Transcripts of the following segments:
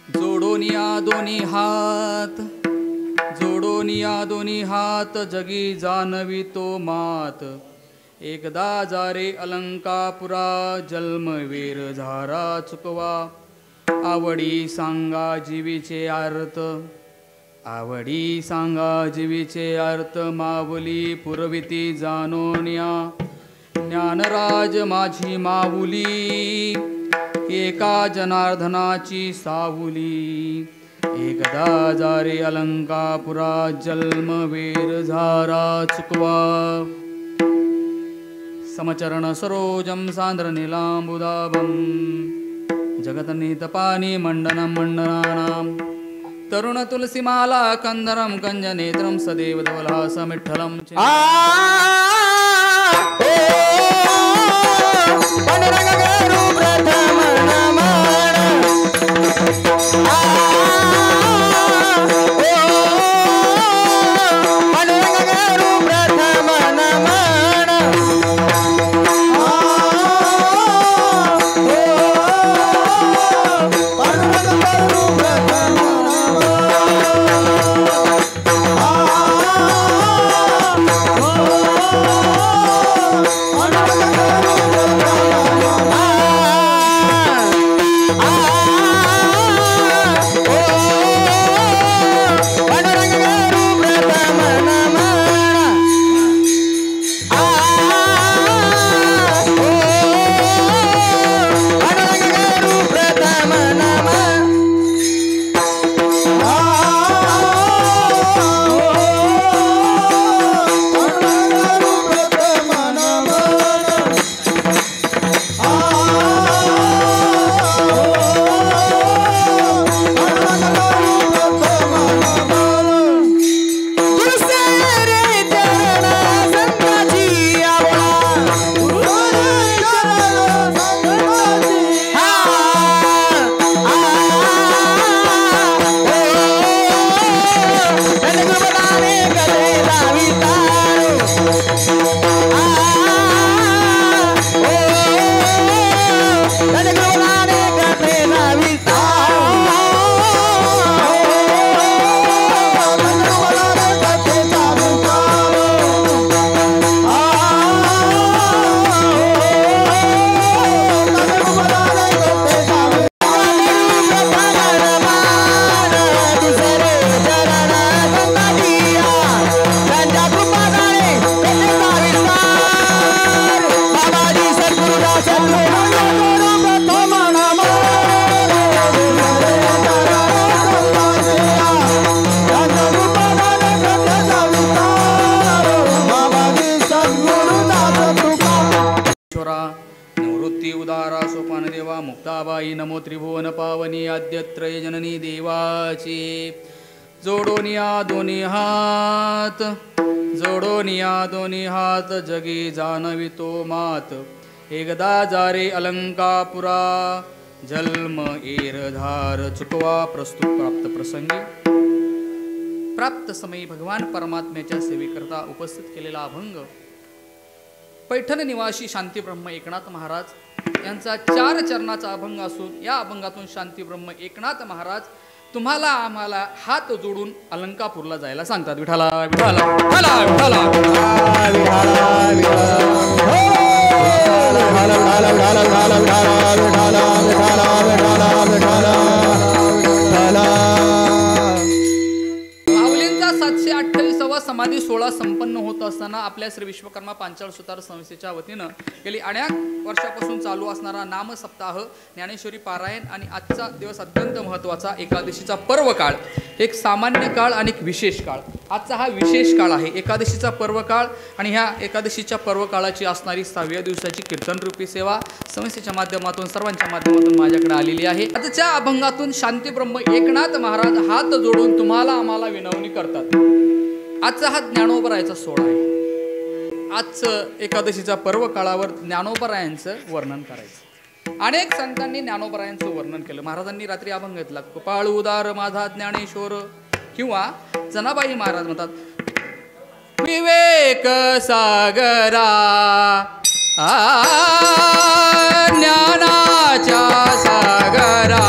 जोडोनिया दोन्ही हात, जोडोनिया दोन्ही हात, जगी जाणवितो मात. एकदा जारे अलंकापुरा, जन्मवीर झारा चुकवा. आवडी सांगा जीवीचे अर्थ, आवडी सांगा जीवीचे अर्थ. माऊली पुरविती जाणोनिया, ज्ञानराज माझी माऊली. एका जनार्दनाची सावली. एकदा जारे अलंकापुरा, जन्मवीर झारा चुकवा. समचरण सरोजम सांद्र नीलांबुदाभं, जगतनीतपानी मंडनं मंडनानां. तरुण तुलसीमाला कंदरं कंजनेत्रं, सदैव धवलहासमिठ्ठलं. नमो त्रिभुवन पावनी आद्यत्रय जननी देवाची. जोडोनिया दोन्ही हात, जोडोनिया दोन्ही हात, जगी जाणवितो मात. एकदा जारे अलंकापुरा, जन्म एरधार चुकवा. प्रस्तुत प्राप्त प्रसंगी प्राप्त समयी भगवान परमात्म्याच्या सेवेकरता उपस्थित केलेला अभंग पैठण निवासी शांतीब्रह्म एकनाथ महाराज यांचा 4 चरणाचा अभंग असून या अभंगातून शांतीब्रह्म एकनाथ महाराज तुम्हाला आम्हाला हात जोडून अलंकापूरला जायला सांगतात. विठाला विठाला विठाला विठाला माऊलींचा 728वा समाधी सोहळा संपन्न होत असताना आपल्या श्री विश्वकर्मा पांचाळ सुतार संस्थेच्या वतीनं गेली अनेक वर्षापासून चालू असणारा नाम सप्ताह, ज्ञानेश्वरी पारायण आणि आजचा दिवस अत्यंत महत्त्वाचा एकादशीचा पर्व काळ, एक सामान्य काळ आणि एक विशेष काळ. आजचा हा विशेष काळ आहे, एकादशीचा पर्व काळ. आणि ह्या एकादशीच्या पर्व काळाची असणारी 6व्या दिवसाची कीर्तनरूपी सेवा संस्थेच्या माध्यमातून सर्वांच्या माध्यमातून माझ्याकडे आलेली आहे. आजच्या अभंगातून शांतीब्रह्म एकनाथ महाराज हात जोडून तुम्हाला आम्हाला विनवणी करतात. आजचा हा ज्ञानोबरायाचा सोहळा आहे. आजचं एकादशीच्या पर्व काळावर ज्ञानोबरायांचं वर्णन करायचं. अनेक संतांनी ज्ञानोबरायांचं वर्णन केलं. महाराजांनी रात्री अभंग घेतला, कृपाळू उदार माझा ज्ञानेश्वर, किंवा जनाबाई महाराज म्हणतात, विवेक सागरा ज्ञानाच्या सागरा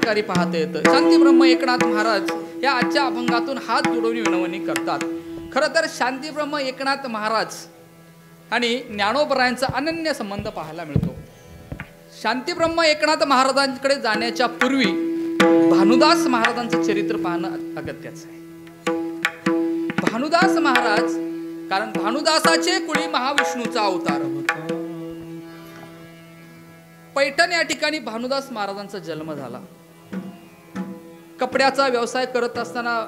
प्रकारे पाहता येतं. शांतीब्रह्म एकनाथ महाराज या आजच्या अभंगातून हात जोडून विनवणी करतात. खरं तर शांतीब्रह्म एकनाथ महाराज आणि ज्ञानोबरायांचा अनन्य संबंध पाहायला मिळतो. शांतीब्रह्म एकनाथ महाराजांकडे जाण्याच्या पूर्वी भानुदास महाराजांचं चरित्र पाहणं अगत्याचं आहे. भानुदास महाराज, कारण भानुदासाचे कुळी महाविष्णूचा अवतार होता. पैठण या ठिकाणी भानुदास महाराजांचा जन्म झाला. कपड्याचा व्यवसाय करत असताना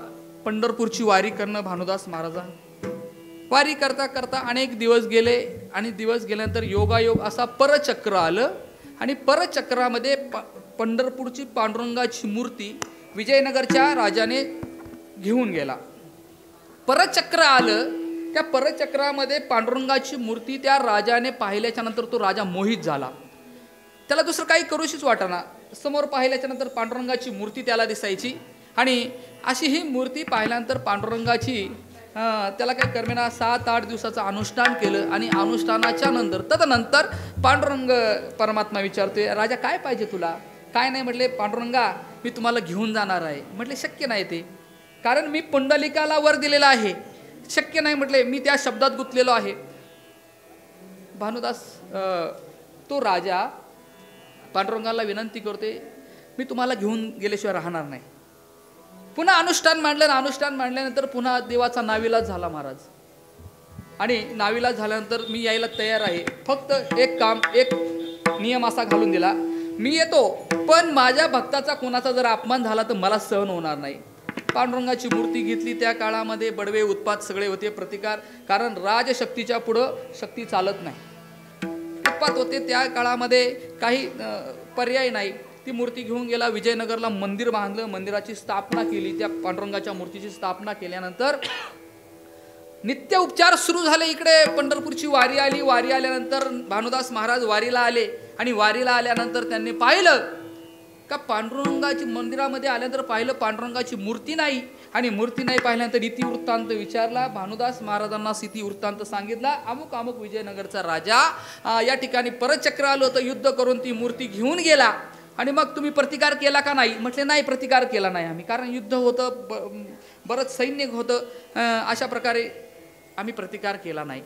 पंढरपूरची वारी करणं भानुदास महाराजा. वारी करता करता अनेक दिवस गेले आणि दिवस गेल्यानंतर योगायोग असा परचक्र आलं आणि परचक्रामध्ये पंढरपूरची पांडुरंगाची मूर्ती विजयनगरच्या राजाने घेऊन गेला. परचक्र आलं, त्या परचक्रामध्ये पांडुरंगाची मूर्ती त्या राजाने पाहिल्याच्या नंतर तो राजा मोहित झाला. त्याला दुसरं काही करूशीच वाटना. समोर पाहिल्याच्या नंतर पांडुरंगाची मूर्ती त्याला दिसायची आणि अशी ही मूर्ती पाहिल्यानंतर पांडुरंगाची त्याला काही कर्मेना 7-8 दिवसाचं अनुष्ठान केलं आणि अनुष्ठानाच्या नंतर तदनंतर पांडुरंग परमात्मा विचारतोय, राजा काय पाहिजे तुला? काय नाही म्हटले, पांडुरंगा मी तुम्हाला घेऊन जाणार आहे. म्हटले शक्य नाही ते, कारण मी पुंडलिकाला वर दिलेला आहे. शक्य नाही म्हटले, मी त्या शब्दात गुंतलेलो आहे. भानुदास तो राजा पांडुरंगाला विनंती करते, मी तुम्हाला घेऊन गेल्याशिवाय राहणार नाही. पुन्हा अनुष्ठान मांडलं. अनुष्ठान मांडल्यानंतर पुन्हा देवाचा नाविलाज झाला महाराज. आणि नाविलाज झाल्यानंतर मी यायला तयार आहे, फक्त एक काम, एक नियम असा घालून दिला, मी येतो पण माझ्या भक्ताचा कोणाचा जर अपमान झाला तर मला सहन होणार नाही. पांडुरंगाची मूर्ती घेतली. त्या काळामध्ये बडवे उत्पात सगळे होते, प्रतिकार, कारण राजशक्तीच्या पुढं शक्ती चालत नाही. उत्पात होते त्या काळामध्ये, काही पर्याय नाही. ती मूर्ती घेऊन गेला. विजयनगरला मंदिर बांधलं, मंदिराची स्थापना केली. त्या पांडुरंगाच्या मूर्तीची स्थापना केल्यानंतर नित्य उपचार सुरू झाले. इकडे पंढरपूरची वारी आली. वारी आल्यानंतर भानुदास महाराज वारीला आले आणि वारीला आल्यानंतर त्यांनी पाहिलं का पांडुरंगाची मंदिरामध्ये आल्यानंतर पाहिलं पांडुरंगाची मूर्ती नाही. आणि मूर्ती नाही पाहिल्यानंतर इतिवृत्तांत विचारला. भानुदास महाराजांना इतिवृत्तांत सांगितला, अमुक अमुक विजयनगरचा राजा या ठिकाणी परचक्र आलं होतं, युद्ध करून ती मूर्ती घेऊन गेला. आणि मग तुम्ही प्रतिकार केला का नाही? म्हटले नाही, प्रतिकार केला नाही आम्ही, कारण युद्ध होतं, बरंच सैन्य होतं, अशा प्रकारे आम्ही प्रतिकार केला नाही.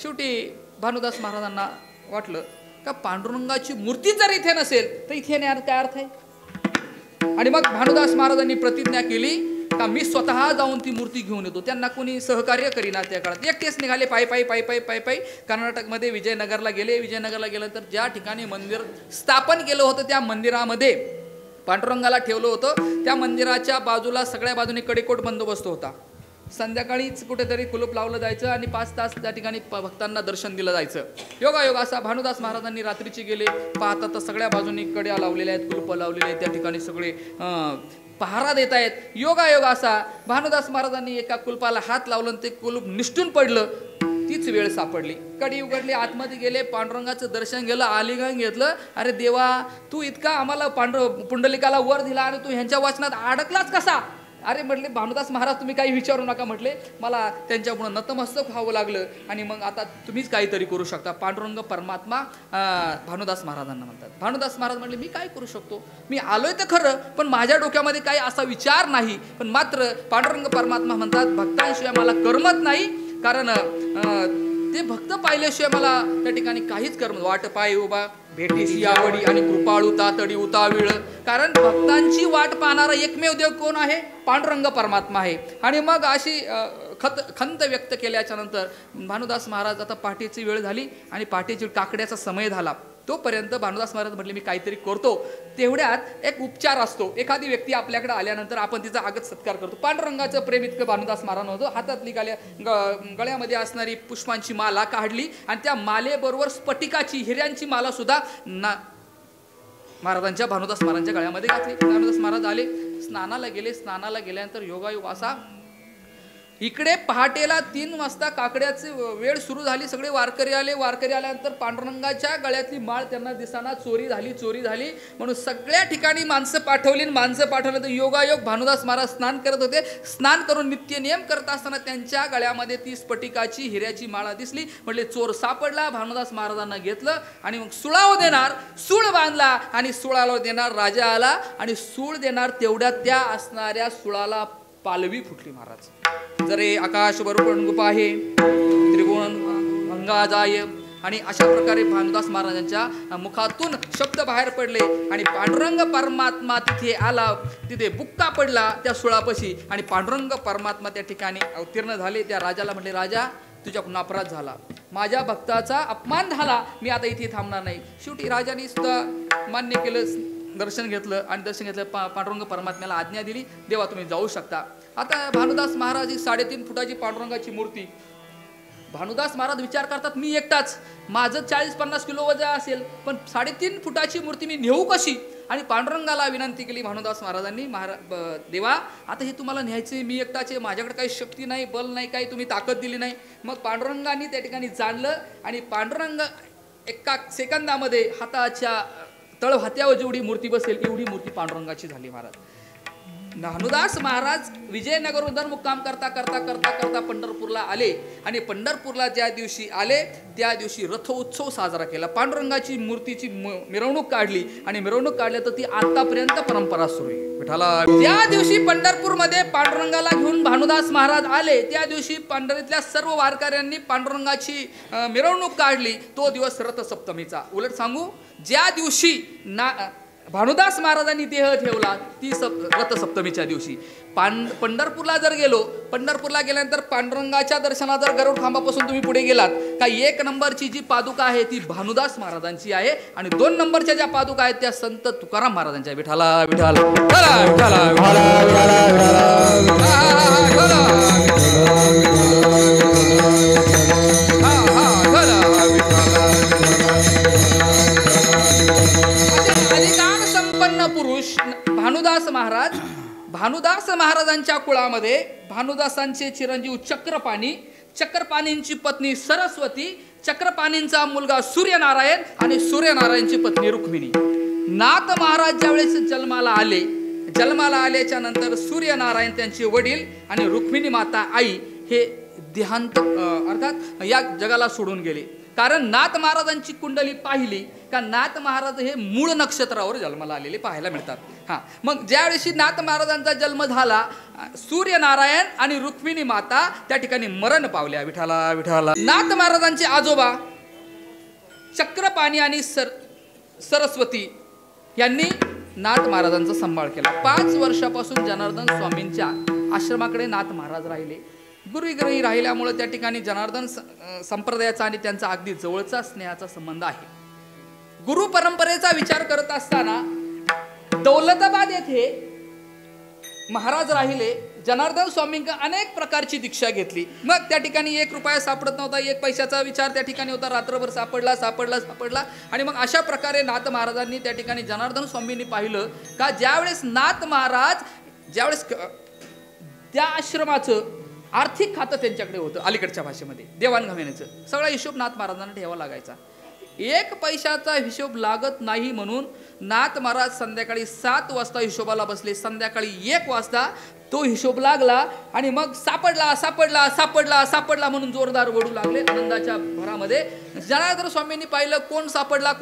शेवटी भानुदास महाराजांना वाटलं का पांडुरंगाची मूर्ती जर इथे नसेल तर इथे येण्यात काय अर्थ आहे. आणि मग भानुदास महाराजांनी प्रतिज्ञा केली का मी स्वतः जाऊन ती मूर्ती घेऊन येतो. त्यांना कोणी सहकार्य करीना. त्या काळात एकटेच निघाले, पायी पायी पायी पायी पायी पायी कर्नाटकमध्ये विजयनगरला गेले. विजयनगरला गेल्यानंतर ज्या ठिकाणी मंदिर स्थापन केलं होतं त्या मंदिरामध्ये पांडुरंगाला ठेवलं होतं. त्या मंदिराच्या बाजूला सगळ्या बाजूने कडेकोट बंदोबस्त होता. संध्याकाळीच कुठेतरी कुलूप लावलं जायचं आणि 5 तास त्या ठिकाणी भक्तांना दर्शन दिलं जायचं. योगायोग असा भानुदास महाराजांनी रात्रीचे गेले, पाहता तर सगळ्या बाजूनी कड्या लावलेल्या आहेत, कुलूप लावलेले आहेत. त्या ठिकाणी सगळे पहारा देत आहेत. योगायोग असा भानुदास महाराजांनी एका कुलपाला हात लावलं, ते कुलूप निष्ठून पडलं. तीच वेळ सापडली, कडी उघडली, आतमध्ये गेले, पांडुरंगाचं दर्शन गेलं, आलिंगन घेतलं. अरे देवा, तू इतका आम्हाला पुंडलिकाला वर दिला आणि तू ह्यांच्या वाचनात अडकलाच कसा? अरे म्हटले भानुदास महाराज तुम्ही काही विचारू नका, म्हटले मला त्यांच्यापुढे नतमस्तक व्हावं लागलं आणि मग आता तुम्हीच काहीतरी करू शकता. पांडुरंग परमात्मा भानुदास महाराजांना म्हणतात. भानुदास महाराज म्हटले मी काय करू शकतो, मी आलोय तर खरं पण माझ्या डोक्यामध्ये काही असा विचार नाही. पण मात्र पांडुरंग परमात्मा म्हणतात भक्तांशिवाय मला करमत नाही, कारण ते भक्त पाहिल्याशिवाय मला त्या ठिकाणी काहीच करमत. वाट पाय उभा भेटीशी आवडी आणि कृपाळू तातडी उताविळ. कारण भक्तांची वाट पाहणारा एकमेव देव कोण आहे? पांडुरंग परमात्मा आहे. आणि मग अशी खंत व्यक्त केल्याच्या नंतर भानुदास महाराज, आता पहाटेची वेळ झाली आणि पहाटेची काकड्याचा समय झाला. तोपर्यंत भानुदास महाराज म्हटले मी काहीतरी करतो. तेवढ्यात एक उपचार असतो, एखादी व्यक्ती आपल्याकडे आल्यानंतर आपण तिचा आगत सत्कार करतो. पांडुरंगाचं प्रेम इतकं भानुदास महाराज होतं. हातातली गळ्यामध्ये असणारी पुष्पांची माला काढली आणि त्या मालेबरोबर स्फटिकाची, हिऱ्यांची माला सुद्धा महाराजांच्या भानुदास महाराजांच्या गळ्यामध्ये घातली. भानुदास महाराज आले, स्नानाला गेले. स्नानाला गेल्यानंतर योगायोग असा, इकडे पहाटेला 3 वाजता काकड्याची वेळ सुरू झाली, सगळे वारकरी आले. वारकरी आल्यानंतर पांडुरंगाच्या गळ्यातली माळ त्यांना दिसाना, चोरी झाली म्हणून सगळ्या ठिकाणी माणसं पाठवली. माणसं पाठवलं तर योगायोग भानुदास महाराज स्नान करत होते. स्नान करून नित्यनियम करत असताना त्यांच्या गळ्यामध्ये ती स्फटिकाची हिऱ्याची माळा दिसली. म्हटले चोर सापडला. भानुदास महाराजांना घेतलं आणि मग सुळाव देणार, सूळ बांधला आणि सुळाला देणार. राजा आला आणि सूळ देणार, तेवढ्या त्या असणाऱ्या सुळाला पालवी फुटली. महाराज जरे आकाश बरोबर गुपा आहे, त्रिगुण भंगा जाय. आणि अशा प्रकारे भानुदास महाराजांच्या मुखातून शब्द बाहेर पडले आणि पांडुरंग परमात्मा तिथे आला. तिथे बुक्का पडला त्या सुळापाशी आणि पांडुरंग परमात्मा त्या ठिकाणी अवतीर्ण झाले. त्या राजाला म्हटले, राजा तुझ्याकडून अपराध झाला, माझ्या भक्ताचा अपमान झाला, मी आता इथे थांबणार नाही. शेवटी राजाने सुद्धा मान्य केलं, दर्शन घेतलं आणि दर्शन घेतलं. पांडुरंग परमात्म्याला आज्ञा दिली, देवा तुम्ही जाऊ शकता. आता भानुदास महाराज ही 3.5 फुटाची पांडुरंगाची मूर्ती. भानुदास महाराज विचार करतात, मी एकटाच, माझं 40-50 किलो वजन असेल, पण 3.5 फुटाची मूर्ती मी नेऊ कशी? आणि पांडुरंगाला विनंती केली भानुदास महाराजांनी, देवा आता हे तुम्हाला न्यायचे, मी एकटाचे, माझ्याकडे काही शक्ती नाही, बल नाही, काही तुम्ही ताकद दिली नाही. मग पांडुरंगाने त्या ठिकाणी जाणलं आणि पांडुरंग एका सेकंदामध्ये हाताच्या तळहात्यावर जेवढी मूर्ती बसेल एवढी मूर्ती पांडुरंगाची झाली. महाराज भानुदास महाराज विजयनगरहून मुक्काम करता करता करता करता पंढरपूरला आले आणि पंढरपूरला ज्या दिवशी आले त्या दिवशी रथोत्सव साजरा केला. पांडुरंगाची मूर्तीची मिरवणूक काढली आणि मिरवणूक काढल्या तर ती आतापर्यंत परंपरा सुरू आहे. विठाला त्या दिवशी पंढरपूरमध्ये पांडुरंगाला घेऊन भानुदास महाराज आले. त्या दिवशी पंढरीतल्या सर्व वारकऱ्यांनी पांडुरंगाची मिरवणूक काढली. तो दिवस रथसप्तमीचा. उलट सांगू, ज्या दिवशी भानुदास महाराजांनी देह ठेवला ती रथसप्तमीच्या दिवशी. पंढरपूरला जर गेलो, पंढरपूरला गेल्यानंतर पांडुरंगाच्या दर्शनात जर गरुड खांबापासून तुम्ही पुढे गेलात का 1 नंबरची जी पादुका आहे ती भानुदास महाराजांची आहे आणि 2 नंबरच्या ज्या पादुका आहेत त्या संत तुकाराम महाराजांच्या. विठाला विठाला पुरुष भानुदास महाराज. भानुदास महाराजांच्या कुळामध्ये भानुदासांचे चिरंजीव चक्रपाणी, चक्रपाणींची पत्नी सरस्वती, चक्रपाणींचा मुलगा सूर्यनारायण आणि सूर्यनारायणची पत्नी रुक्मिणी. नाथ महाराज ज्यावेळेस जन्माला आल्याच्या नंतर सूर्यनारायण त्यांचे वडील आणि रुक्मिणी माता आई हे देहांत अर्थात या जगाला सोडून गेले. कारण नाथ महाराजांची कुंडली पाहिली का नाथ महाराज हे मूळ नक्षत्रावर जन्माला आलेले पाहायला मिळतात. मग ज्यावेळी नाथ महाराजांचा जन्म झाला सूर्यनारायण आणि रुक्मिणी माता त्या ठिकाणी मरण पावल्या. विठाला विठाला. नाथ महाराजांचे आजोबा चक्रपाणी आणि सरस्वती यांनी नाथ महाराजांचा सांभाळ केला. 5 वर्षापासून जनार्दन स्वामींच्या आश्रमाकडे नाथ महाराज राहिले. गुरुग्रही राहिल्यामुळे त्या ठिकाणी जनार्दन संप्रदायाचा आणि त्यांचा अगदी जवळचा स्नेहाचा संबंध आहे. गुरु परंपरेचा विचार करत असताना दौलताबाद येथे महाराज राहिले. जनार्दन स्वामींनी अनेक प्रकारची दीक्षा घेतली. मग त्या ठिकाणी 1 रुपया सापडत नव्हता, 1 पैशाचा विचार त्या ठिकाणी होता. रात्रभर सापडला आणि मग अशा प्रकारे नाथ महाराजांनी त्या ठिकाणी जनार्दन स्वामींनी पाहिलं का ज्यावेळेस नाथ महाराज ज्यावेळेस त्या आश्रमाचं आर्थिक खातं त्यांच्याकडे होतं, अलीकडच्या भाषेमध्ये देवाणघेवाणीचं सगळा हिशोब नाथ महाराजांना ठेवावा लागायचा. 1 पैशाचा हिशोब लागत नाही म्हणून नाथ महाराज संध्याकाळी 7 वाजता हिशोबाला बसले. संध्याकाळी 1 वाजता तो हिशोब लागला आणि मग सापडला म्हणून जोरदार वडू लागले आनंदाच्या भरामध्ये. जनार्दन स्वामींनी पाहिलं कोण सापडला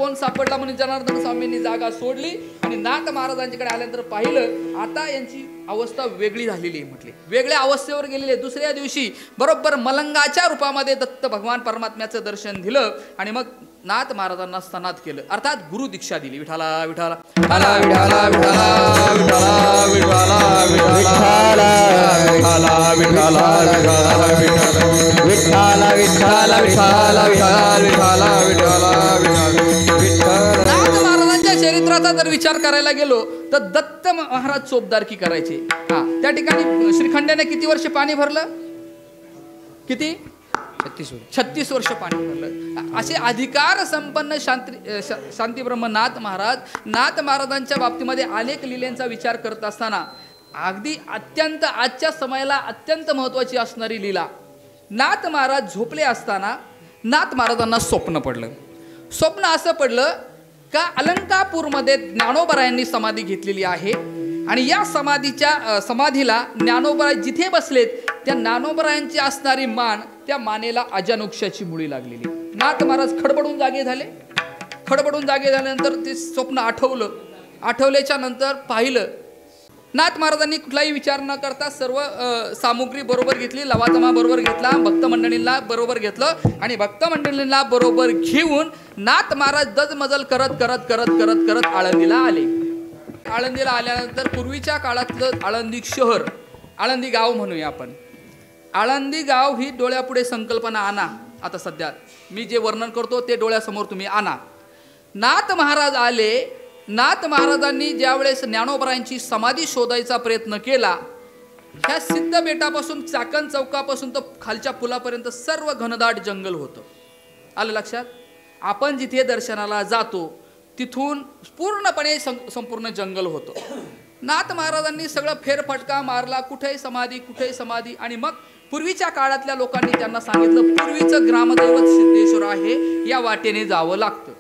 म्हणून जनार्दन स्वामींनी जागा सोडली आणि नाथ महाराजांच्याकडे आल्यानंतर पाहिलं आता यांची अवस्था वेगळी झालेली आहे. म्हटले वेगळ्या अवस्थेवर गेलेले. दुसऱ्या दिवशी बरोबर मलंगाच्या रूपामध्ये दत्त भगवान परमात्म्याचं दर्शन दिलं आणि मग नाथ महाराजांना स्नात केलं, अर्थात गुरु दीक्षा दिली. विठाला विठाला विठाला विठाला विठाला विठाला विठाला विठाला. नाथ महाराजांच्या चरित्राचा जर विचार करायला गेलो तर दत्त महाराज चोपदारकी करायचे. त्या ठिकाणी श्रीखंड्याने किती वर्ष पाणी भरलं? किती? 36 वर्ष पाणी भरलं. असे अधिकार संपन्न शांतीब्रह्म नाथ महाराज. नाथ महाराजांच्या बाबतीमध्ये अनेक लीलांचा विचार करत असताना अगदी अत्यंत आजच्या समयाला अत्यंत महत्त्वाची असणारी लीला. नाथ महाराज झोपले असताना नाथ महाराजांना स्वप्न पडलं. स्वप्न असं पडलं का अलंकापूरमध्ये ज्ञानोबरायांनी समाधी घेतलेली आहे आणि या समाधीला ज्ञानोबराय जिथे बसलेत त्या ज्ञानोबरायांची असणारी मान, त्या मानेला अजानुक्षाची मुळी लागलेली. नाथ महाराज खडबडून जागे झाले. खडबडून जागे झाल्यानंतर ते स्वप्न आठवल्याच्या नंतर पाहिलं. नाथ महाराजांनी कुठलाही विचार न करता सर्व सामुग्री बरोबर घेतली, लवाजमा बरोबर घेतला, भक्तमंडळींना बरोबर घेतलं आणि भक्तमंडळींना बरोबर घेऊन नाथ महाराज दजमजल करत करत करत करत करत आळंदीला आले. आळंदीला आल्यानंतर पूर्वीच्या काळातलं आळंदी शहर, आळंदी गाव म्हणूया आपण. आळंदी गाव ही डोळ्यापुढे संकल्पना आणा. आता सध्या मी जे वर्णन करतो ते डोळ्यासमोर तुम्ही आणा. नाथ महाराज आले. नाथ महाराजांनी ज्यावेळेस ज्ञानोबरायांची समाधी शोधायचा प्रयत्न केला, ह्या सिद्ध बेटापासून चाकण चौकापासून तर खालच्या पुलापर्यंत सर्व घनदाट जंगल होतं. आलं लक्षात? आपण जिथे दर्शनाला जातो तिथून पूर्णपणे संपूर्ण जंगल होतं. नाथ महाराजांनी सगळं फेरफटका मारला, कुठेही समाधी. आणि मग पूर्वीच्या काळातल्या लोकांनी त्यांना सांगितलं पूर्वीचं ग्रामदैवत सिद्धेश्वर आहे, या वाटेने जावं लागतं.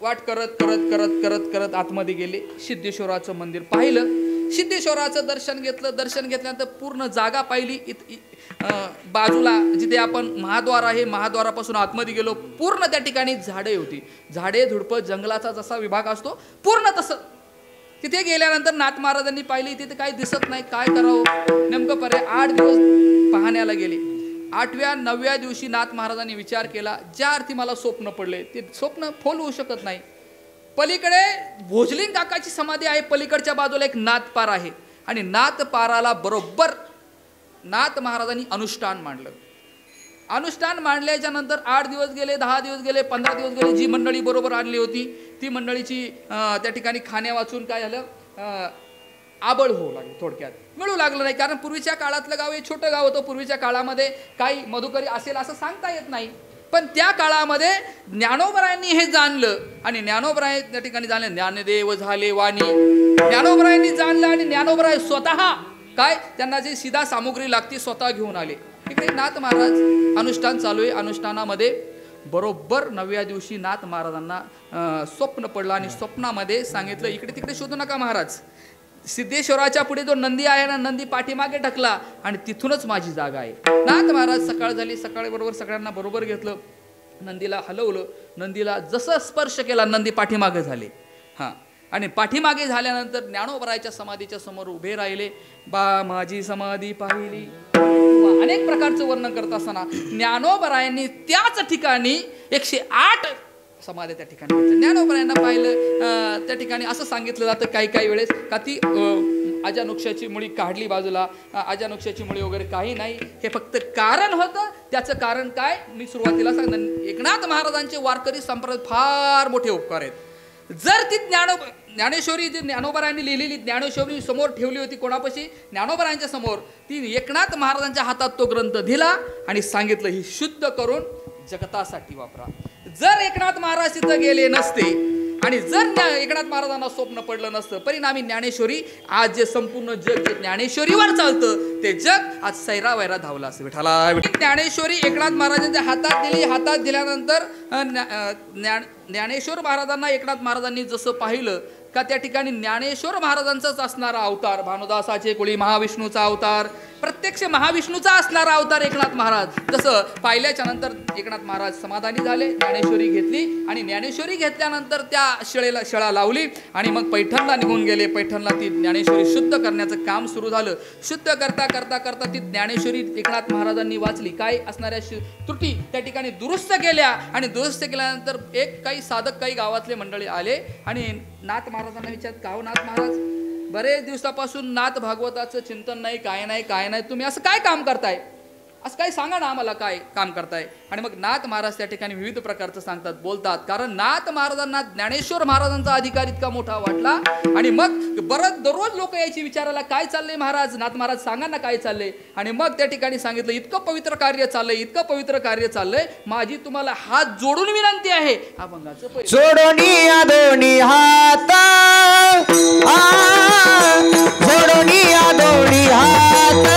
वाट करत करत करत करत करत आतमध्ये गेले. सिद्धेश्वराचं मंदिर पाहिलं. सिद्धेश्वराचं दर्शन घेतलं. दर्शन घेतल्यानंतर पूर्ण जागा पाहिली. बाजूला जिथे आपण महाद्वार आहे, महाद्वारापासून आतमध्ये गेलो. पूर्ण त्या ठिकाणी झाडे होती. झाडे झुडपं, जंगलाचा जसा विभाग असतो पूर्ण तसं. तिथे गेल्यानंतर नाथ महाराजांनी पाहिली तिथे काही दिसत नाही, काय करावं नेमकं पर्याय. 8 दिवस पाहण्याला गेले. 8व्या 9व्या दिवशी नाथ महाराजांनी विचार केला, ज्या अर्थी मला स्वप्न पडले ते स्वप्न फोल होऊ शकत नाही. पलीकडे भोजलिंग काकाची समाधी आहे, पलीकडच्या बाजूला एक नाथपार आहे आणि नाथपाराला बरोबर नाथ महाराजांनी अनुष्ठान मांडलं. अनुष्ठान मांडल्याच्या नंतर 8 दिवस गेले, 10 दिवस गेले, 15 दिवस गेले. जी मंडळी बरोबर आणली होती ती मंडळीची त्या ठिकाणी खाण्या वाचून काय झालं, आबळ होऊ लागली. थोडक्यात मिळू लागलं नाही. कारण पूर्वीच्या काळातलं गाव हे छोटं गाव होतं. पूर्वीच्या काळामध्ये काही मधुकरी असेल असं सांगता येत नाही. पण त्या काळामध्ये ज्ञानोबरायांनी हे जाणलं आणि ज्ञानोबराय त्या ठिकाणी जाणले. ज्ञानदेव झाले वाणी. ज्ञानोबरायांनी जाणलं आणि ज्ञानोबराय स्वतः काय त्यांना जी सिधा सामुग्री लागती स्वतः घेऊन आले. इकडे नाथ महाराज अनुष्ठान चालू आहे. अनुष्ठानामध्ये बरोबर 9व्या दिवशी नाथ महाराजांना स्वप्न पडलं आणि स्वप्नामध्ये सांगितलं, इकडे तिकडे शोधू नका महाराज. सिद्धेश्वराच्या पुढे जो नंदी आहे ना, नंदी पाठीमागे टाकला आणि तिथूनच माझी जागा आहे. नाथ महाराज सकाळ झाली. सकाळी बरोबर सगळ्यांना बरोबर घेतलं. नंदीला हलवलं. नंदीला जसं स्पर्श केला नंदी पाठीमागे झाले. हां. आणि पाठीमागे झाल्यानंतर ज्ञानोबरायच्या समाधीच्या समोर उभे राहिले. बा माझी समाधी पाहिली. अनेक प्रकारचं वर्णन करत असताना ज्ञानोबरायांनी त्याच ठिकाणी 108 समाधी त्या ठिकाणी घेतल्या. ज्ञानोबरायांना पाहिलं. त्या ठिकाणी असं सांगितलं जातं काही वेळेस का ती अजानुक्षाची मुळी काढली बाजूला. अजानुक्षाची मुळी वगैरे काही नाही, हे फक्त कारण होतं. त्याचं कारण काय मी सुरुवातीला सांगितलं. एकनाथ महाराजांचे वारकरी संप्रदाय फार मोठे उपकार आहेत. जर ती ज्ञानेश्वरी जी ज्ञानोबरायांनी लिहिलेली ज्ञानेश्वरी समोर ठेवली होती, कोणापाशी? ज्ञानोबरायांच्या समोर. ती एकनाथ महाराजांच्या हातात तो ग्रंथ दिला आणि सांगितलं ही शुद्ध करून जगतासाठी वापरा. जर एकनाथ महाराज तिथं गेले नसते आणि जर एकनाथ महाराजांना स्वप्न पडलं नसतं, परिणामी ज्ञानेश्वरी आज जे संपूर्ण जग जे ज्ञानेश्वरीवर चालतं ते जग आज सैरावैरा धावलं असं. विठाला ज्ञानेश्वरी एकनाथ महाराजांच्या हातात दिली. हातात दिल्यानंतर ज्ञानेश्वर महाराजांना एकनाथ महाराजांनी जसं पाहिलं का त्या ठिकाणी ज्ञानेश्वर महाराजांचाच असणारा अवतार, भानुदासाचे कुळी महाविष्णूचा अवतार, प्रत्यक्ष महाविष्णूचा असणारा अवतार एकनाथ महाराज. जसं पाहिल्याच्या नंतर एकनाथ महाराज समाधानी झाले. ज्ञानेश्वरी घेतली आणि ज्ञानेश्वरी घेतल्यानंतर त्या शिळा लावली आणि मग पैठणला निघून गेले. पैठणला ती ज्ञानेश्वरी शुद्ध करण्याचं काम सुरू झालं. शुद्ध करता करता करता ती ज्ञानेश्वरी एकनाथ महाराजांनी वाचली. काय असणाऱ्या त्रुटी त्या ठिकाणी दुरुस्त केल्या आणि दुरुस्त केल्यानंतर काही साधक काही गावातले मंडळी आले आणि नाथ महाराजांना विचारत, का हो नाथ महाराज, बरेच दिवसापासून नाथ भागवताचं चिंतन नाही, काय नाही, तुम्ही असं काय काम करताय? असं काही सांगा ना आम्हाला काय काम करताय. आणि मग नाथ महाराज त्या ठिकाणी विविध प्रकारचं सांगतात, बोलतात. कारण नाथ महाराजांना ज्ञानेश्वर महाराजांचा अधिकार इतका मोठा वाटला. आणि मग बरंच दररोज लोक यायची विचारायला, काय चाललंय महाराज, नाथ महाराज सांगा ना काय चाललंय. आणि मग त्या ठिकाणी सांगितलं, इतकं पवित्र कार्य चाललंय, इतकं पवित्र कार्य चाललंय, माझी तुम्हाला हात जोडून विनंती आहे. अभंगाचं जोडोनी दोन्ही हात, जोडोनी दोन्ही हात, जोडोनी दोन्ही हात,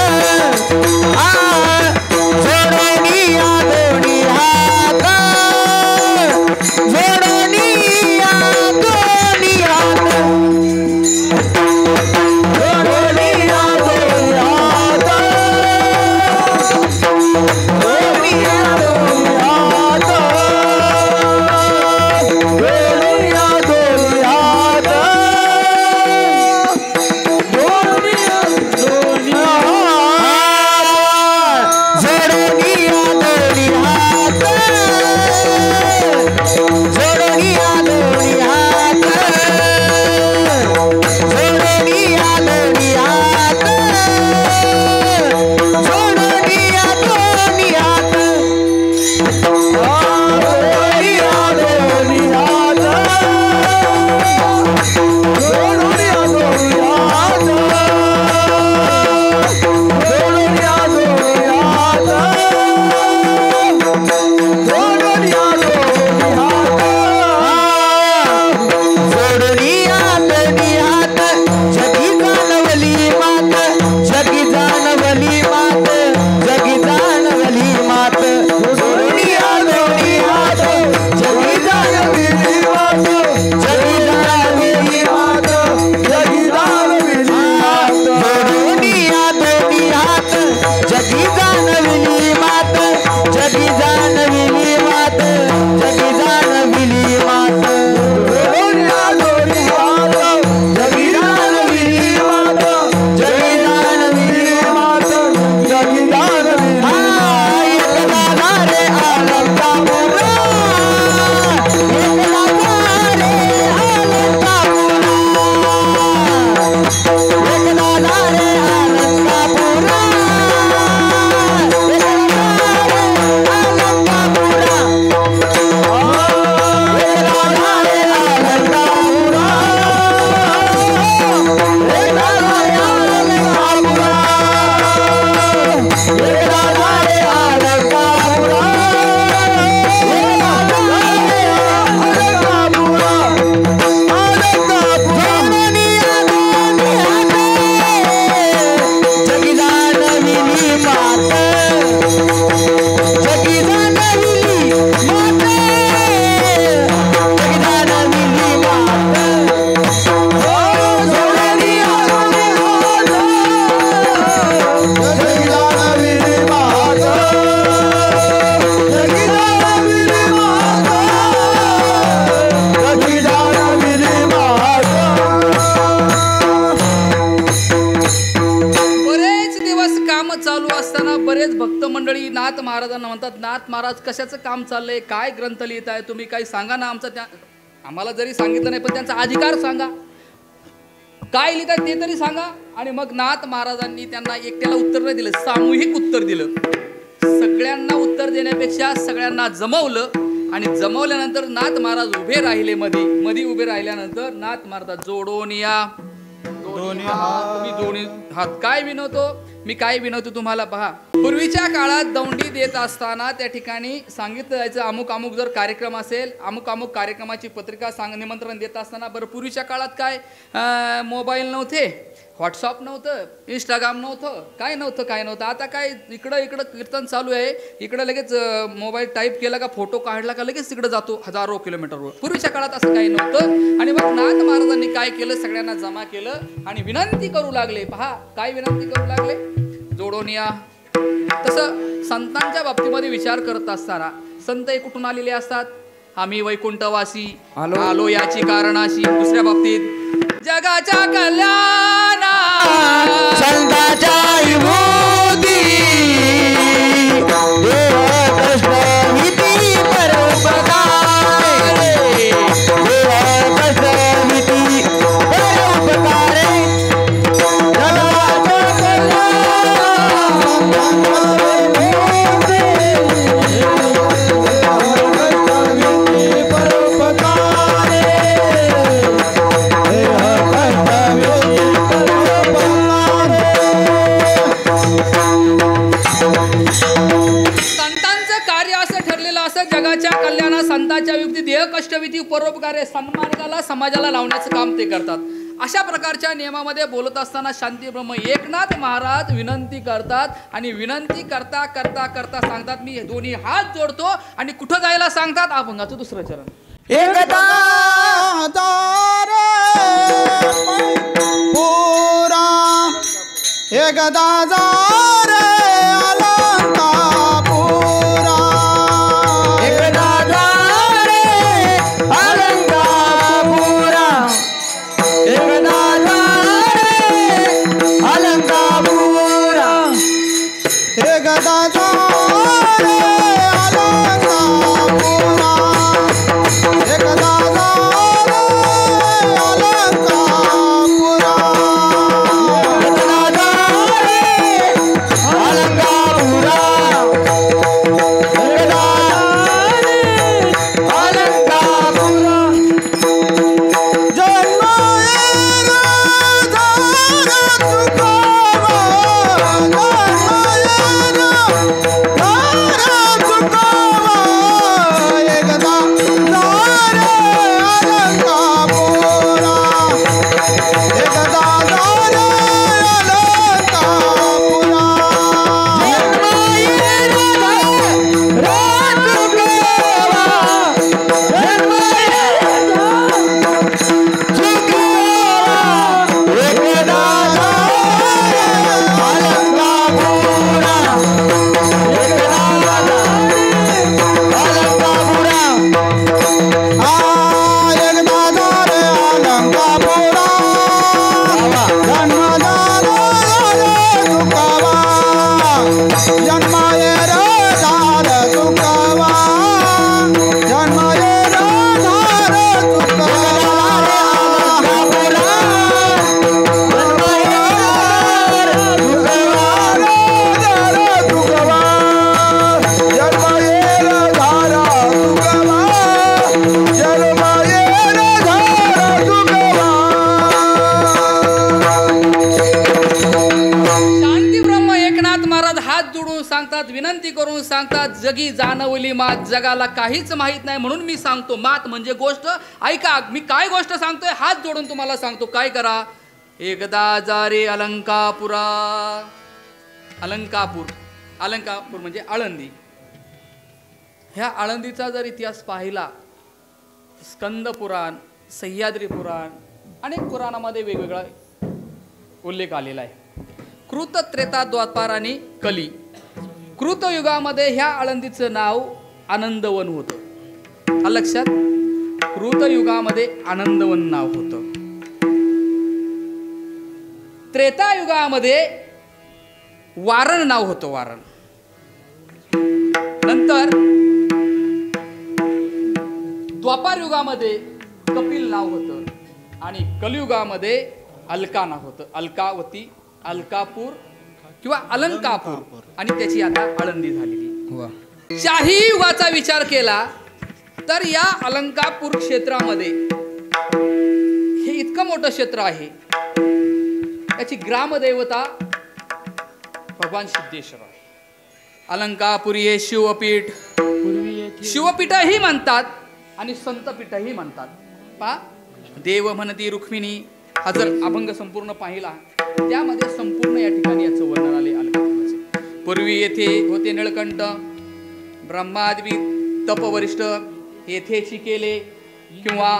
जोडोनी दोन्ही हात, जोडोनी दोन्ही हात, जोडोनी दोन्ही हात, नाथ महाराजांना म्हणतात, नाथ महाराज कशाचं काम चाललंय, काय ग्रंथ लिहिताय तुम्ही, काही सांगा ना. आमचं त्या आम्हाला जरी सांगितलं नाही पण त्यांचा अधिकार सांगा, काय लिहिताय ते तरी सांगा. आणि मग नाथ महाराजांनी त्यांना एकट्याला उत्तर नाही दिलं, सामूहिक उत्तर दिलं. सगळ्यांना उत्तर देण्यापेक्षा सगळ्यांना जमवलं. आणि जमवल्यानंतर नाथ महाराज उभे राहिले, मध्ये उभे राहिल्यानंतर नाथ महाराज जोडोनिया दोन्ही हात. काय विनवतो मी, काय विनवतो तुम्हाला पहा. पूर्वीच्या काळात दौंडी देत असताना त्या ठिकाणी सांगितलं जायचं, अमुक अमुक जर कार्यक्रम असेल, अमुक अमुक कार्यक्रमाची पत्रिका निमंत्रण देत असताना, बरं पूर्वीच्या काळात काय मोबाईल नव्हते, व्हॉट्सअप नव्हतं, इंस्टाग्राम नव्हतं, काय नव्हतं. आता काय इकडं कीर्तन चालू आहे, इकडं लगेच मोबाईल टाईप केला का, फोटो काढला का लगेच तिकडं जातो हजारो किलोमीटरवर. पूर्वीच्या काळात असं काही नव्हतं. आणि मग नाथ महाराजांनी काय केलं, सगळ्यांना जमा केलं आणि विनंती करू लागले. पहा काय विनंती करू लागले, जोडून या. तसं संतांच्या बाबतीमध्ये विचार करत असताना संत हे कुठून आलेले असतात, आम्ही वैकुंठवासी आलो याची कारणाशी. दुसऱ्या बाबतीत जगाच्या कल्याणा संतांच्या विभूती, देव कृष्ण नीती परोपकार, देव कृष्ण नीती परोपकार, जगाच्या कल्याणा कष्टविधी परोपकारे सन्मार्गाला समाजाला लावण्याचं काम ते करतात. अशा प्रकारच्या नियमामध्ये बोलत असताना शांतीब्रह्म एकनाथ महाराज विनंती करतात आणि विनंती करता करता करता सांगतात मी दोन्ही हात जोडतो आणि कुठं जायला सांगतात. अभंगाचं दुसरं चरण. एकदा पुरा एकदा जा रे अलंकापुरा एकदा जा रे अलंकापुरा एकदा जा रे अलंकापुरा एकदा जा रे अलंकापुरा एकदा विनंती करून सांगतात जगी जाणवली मात जगाला काहीच माहित नाही म्हणून मी सांगतो. मात म्हणजे गोष्ट. ऐका मी काय गोष्ट सांगतोय हात जोडून तुम्हाला सांगतो. काय करा. एकदा जा रे अलंकापुरा. अलंकापूर म्हणजे आळंदी. ह्या आळंदीचा जर इतिहास पाहिला स्कंद पुराण सह्याद्री पुराण अनेक पुराणामध्ये वेगवेगळा उल्लेख आलेला आहे. कृत त्रेता द्वापार आणि कली. कृतयुगामध्ये ह्या आळंदीचं नाव आनंदवन होतं. लक्षात. कृतयुगामध्ये आनंदवन नाव होतं. त्रेतायुगामध्ये वारण नाव होतं. वारण. नंतर द्वापार युगामध्ये कपिल नाव होतं आणि कलियुगामध्ये अलका नाव होतं. अलकावती अलकापूर किंवा अलंकापूर आणि त्याची आता आळंदी झालेली. शाही युगाचा विचार केला तर या अलंकापूर क्षेत्रामध्ये हे इतकं मोठं क्षेत्र आहे. याची ग्रामदेवता भगवान सिद्धेश्वर आहे. अलंकापुरी हे शिवपीठ. शिवपीठही म्हणतात आणि संतपीठही म्हणतात. पा देव म्हणती रुक्मिणी हा जर अभंग संपूर्ण पाहिला त्यामध्ये संपूर्ण या ठिकाणी याचं वर्णन आले अलंकापुराचे. पूर्वी येथे होते निळकंठ ब्रह्माद्वी तपवरिष्ठ येथे शिकेले किंवा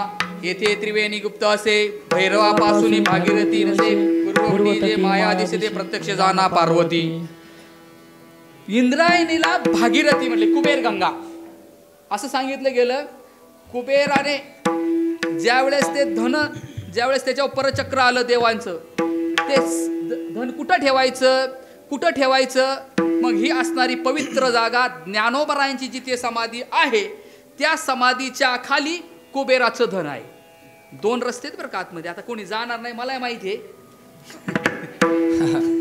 येथे त्रिवेणी गुप्त असे भैरवापासून भागीरथी नसे पूर्ववटी जे माया दिसते प्रत्यक्ष जाना पार्वती. इंद्रायणीला भागीरथी म्हटले. कुबेर गंगा असं सांगितलं गेलं. कुबेराने ज्यावेळेस ते धन ज्यावेळेस त्याच्यावर परचक्र आलं देवांचं ते धन कुठं ठेवायचं मग ही असणारी पवित्र जागा ज्ञानोबरायांची जिथे समाधी आहे त्या समाधीच्या खाली कुबेराचं धन आहे. 2 रस्ते आहेत बरं का आतमध्ये. आता कोणी जाणार नाही मला माहिती आहे.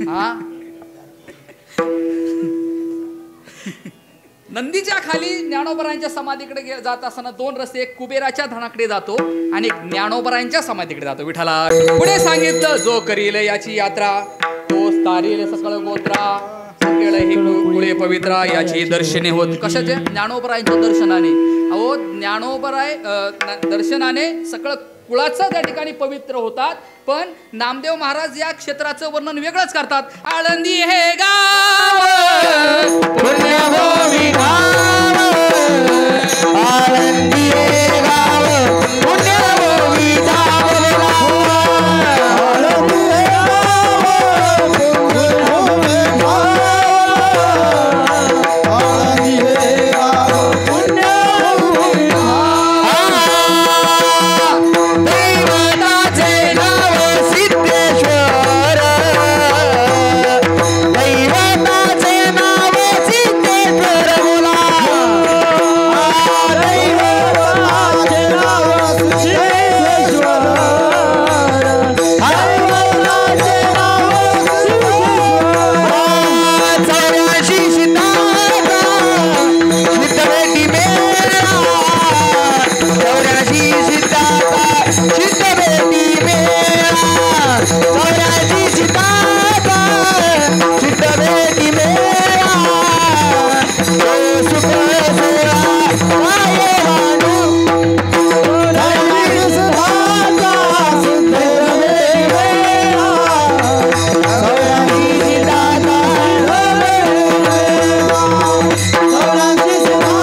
हा नंदीच्या खाली ज्ञानोबरायांच्या समाधीकडे जात असताना 2 रस्ते. एक कुबेराच्या धनाकडे जातो आणि एक ज्ञानोबरायांच्या समाधीकडे जातो. विठ्ठला पुढे सांगितलं जो करील याची यात्रा तो तारील सकळ गोत्रा केलं हे कुळे पवित्रा याची दर्शने होत कशाचे ज्ञानोबरायांच्या दर्शनाने. अहो ज्ञानोबराय दर्शनाने सगळं कुळाचं त्या ठिकाणी पवित्र होतात. पण नामदेव महाराज या क्षेत्राचं वर्णन वेगळंच करतात. आळंदी हे गाव पुण्यभूमी गाव, आळंदी हे गाव पुण्यभूमी गाव, आळंदी हे गाव पुण्यभूमी गाव, आळंदी हे गाव पुण्यभूमी गाव. दैवताचे नाव सिद्धेश्वर, दैवताचे नाव सिद्धेश्वर बोला, दैवताचे नाव सिद्धेश्वर, दैवताचे नाव सिद्धेश्वर. चौऱ्याशी सीताचा सिद्धभेटी मेळा, चौऱ्याशी सीताचा सिद्धभेटी मेळा, चौऱ्याशी सीताचा सिद्धभेटी मेळा, तो सुख सोहळा काय वाणू, चौऱ्याशी सीताचा सिद्धभेटी मेळा, चौऱ्याशी सीताचा चौऱ्याशी सीताचा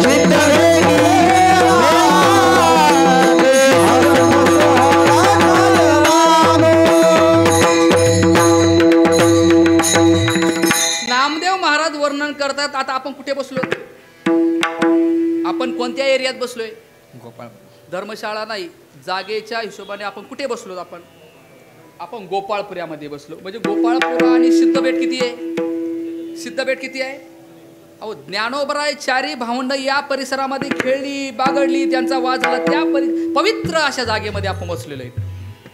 सिद्धभेटी नामदेव महाराज वर्णन करतात. आता आपण कुठे बसलो? आपण कोणत्या एरियात बसलोय? गोपाळ धर्मशाळा नाही, जागेच्या हिशोबाने आपण कुठे बसलो? आपण गोपाळपुऱ्यामध्ये बसलो. म्हणजे गोपाळपुरा आणि सिद्धबेट किती आहे? सिद्धबेट किती आहे? अहो ज्ञानोबराय चारी भावंड या परिसरामध्ये खेळली बागडली, त्यांचा वाद झाला. त्या पवित्र अशा जागेमध्ये आपण बसलेलो आहे.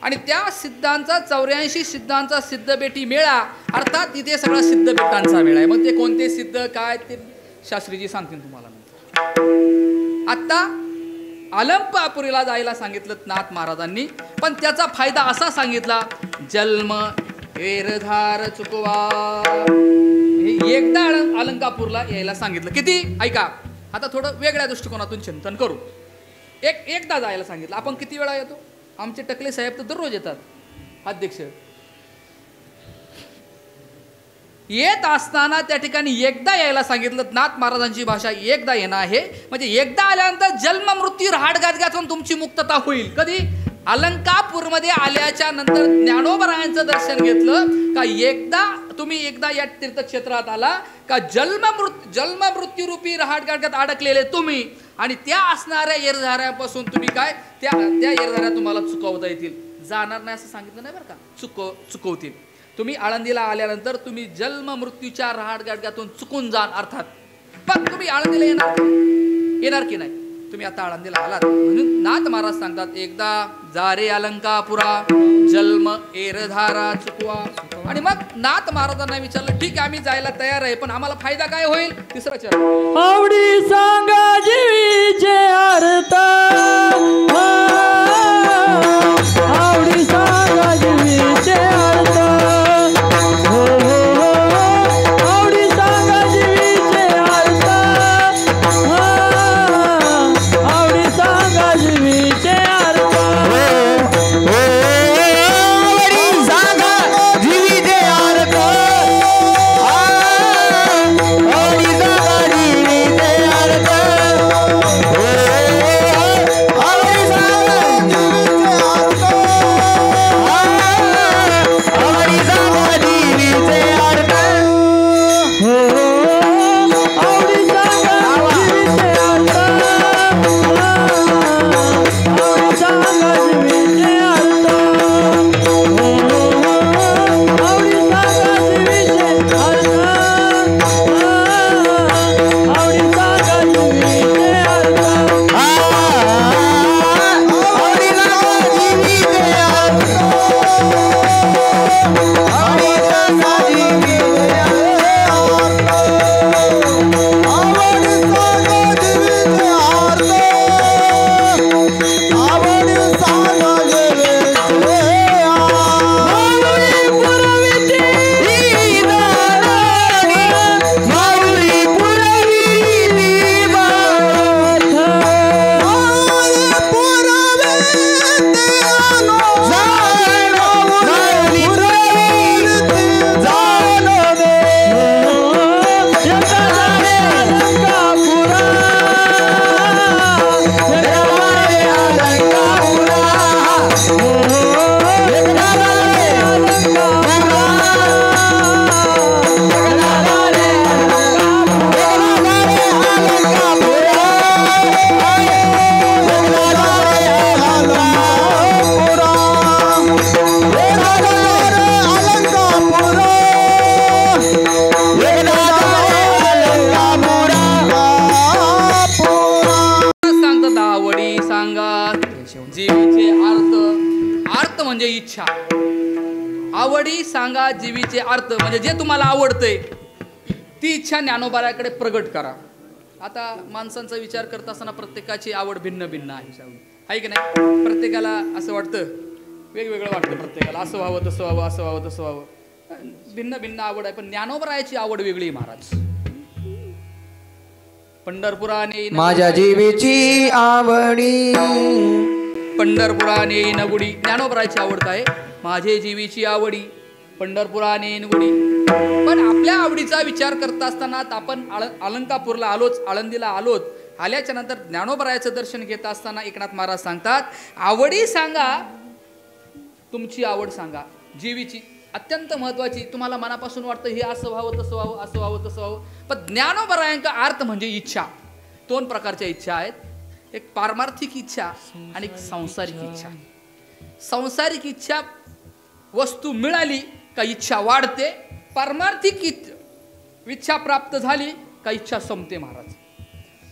आणि त्या सिद्धांचा 84 सिद्धांचा सिद्धबेटी मेळा, अर्थात तिथे सगळा सिद्धबेटांचा मेळा आहे. मग ते कोणते सिद्ध काय ते शास्त्रीजी सांगतील तुम्हाला. आता अलंकापुरीला जायला सांगितलं नाथ महाराजांनी, पण त्याचा फायदा असा सांगितला, जन्म एरधार चुकवा. एकदा अलंकापूरला यायला सांगितलं. किती? ऐका, आता थोडं वेगळ्या दृष्टिकोनातून चिंतन करू. एकदा जायला सांगितलं. आपण किती वेळा येतो? आमचे टकले साहेब तर दररोज येतात. अध्यक्ष येत असताना त्या ठिकाणी एकदा यायला सांगितलं. नाथ महाराजांची भाषा एकदा येणं आहे. म्हणजे एकदा आल्यानंतर जन्म मृत्यू राहाडगाजगातून तुमची मुक्तता होईल. कधी? अलंकापूरमध्ये आल्याच्या नंतर ज्ञानोबरायांचं दर्शन घेतलं का तुम्ही एकदा या तीर्थक्षेत्रात आला का जन्म मृत्यू रूपी राहाडगाडगात अडकलेले तुम्ही, आणि त्या असणाऱ्या येरझाऱ्यापासून तुम्ही काय त्या येरझाऱ्या तुम्हाला चुकवता येतील. जाणार नाही असं सांगितलं नाही बरं का, चुकवतील. तुम्ही आळंदीला आल्यानंतर तुम्ही जन्म मृत्यूच्या राहाडगाडगातून चुकून जाल अर्थात. पण तुम्ही आळंदीला येणार की नाही? तुम्ही आता आळंदीला आलात म्हणून नाथ महाराज सांगतात, एकदा जा रे अलंकापुरा, जन्म एरधारा चुकवा. आणि मग नाथ महाराजांना विचारलं, ठीक आहे आम्ही जायला तयार आहे, पण आम्हाला फायदा काय होईल? तिसरा चरण, आवडी सांगा जीवीचे अर्थ, आवडी सांगा जीवीचे अर्थ, हो हो हो, आवडी सांगा जीवीचे अर्थ, आवडी सांगा जीवीचे अर्थ, आवडी सांगा जीवीचे अर्थ, आवडी सांगा जीवीचे अर्थ, आवडी सांगा जीवीचे अर्थ, इच्छा. आवडी सांगा जीवीचे अर्थ, म्हणजे जे तुम्हाला आवडतंय ती इच्छा ज्ञानोबाराकडे प्रगट करा. आता माणसांचा विचार करत असताना प्रत्येकाची आवड भिन्न भिन्न आहे की नाही. प्रत्येकाला असं वाटतं, वेगवेगळं वाटतं प्रत्येकाला, असं व्हावं तसं व्हावं, असं व्हावं तसं व्हावं, भिन्न भिन्न आवड आहे. पण ज्ञानोबरायाची आवड वेगळी महाराज. पंढरपुराने माझ्या जीवेची आवडी, पंढरपुराने नगुडी. ज्ञानोबरायाची आवड काय? माझे जीवीची आवडी पंढरपुराने नगुडी. पण आपल्या आवडीचा विचार करत असताना आपण अलंकापूरला आलोच, आळंदीला आलोच. आल्याच्या नंतर ज्ञानोबरायाचं दर्शन घेत असताना एकनाथ महाराज सांगतात, आवडी सांगा, तुमची आवड सांगा जीवीची. अत्यंत महत्वाची. तुम्हाला मनापासून वाटतं हे असं व्हावं तसं व्हावं, असं व्हावं तसं व्हावं. पण ज्ञानोबरायांचा अर्थ म्हणजे इच्छा. दोन प्रकारच्या इच्छा आहेत, एक पारमार्थिक इच्छा आणि एक सांसारिक इच्छा. सांसारिक इच्छा वस्तू मिळाली का इच्छा वाढते, पारमार्थिक इच्छा प्राप्त झाली का इच्छा संपते महाराज.